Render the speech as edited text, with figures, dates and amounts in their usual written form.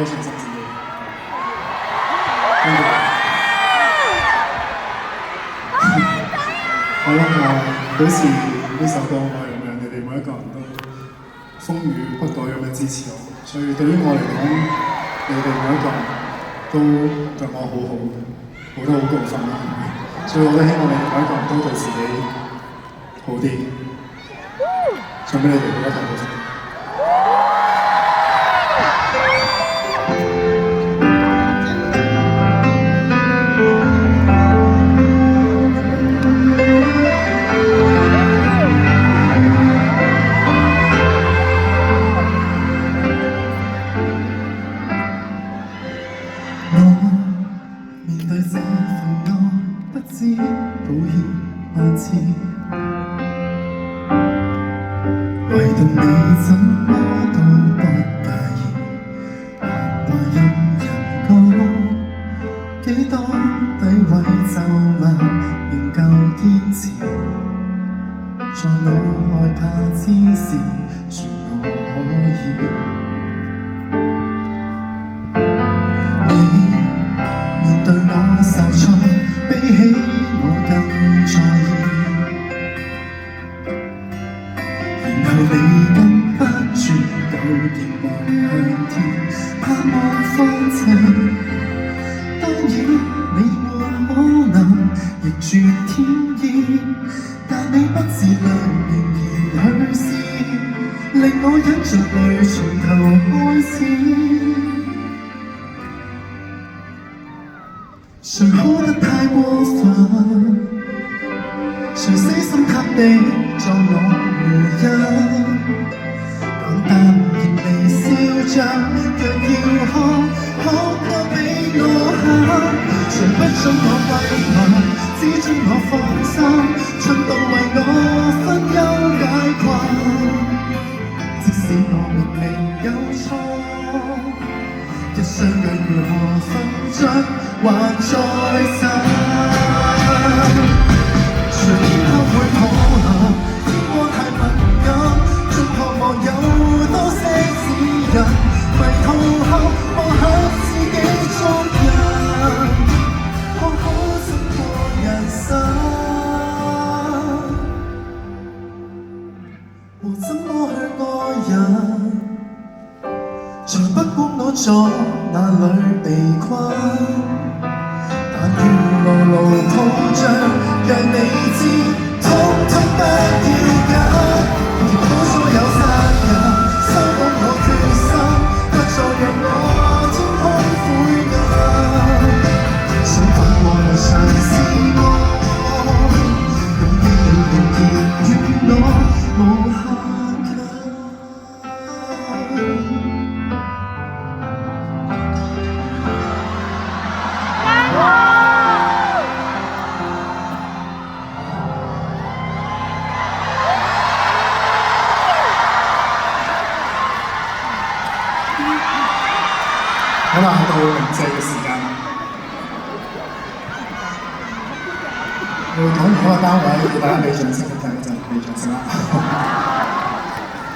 多信心自己。跟住，好啦，我表示呢首歌我係咁樣，你哋每一個人都風雨不改咁樣支持我，所以對於我嚟講，你哋每一個人都對我好好，好得好過分啦，所以我都希望你哋每一個人都對自己好啲，唱俾你哋一齊好聽。好啦，到鳴謝嘅時間，我會講完嗰個單位，俾大家俾掌聲，等陣俾掌聲啦。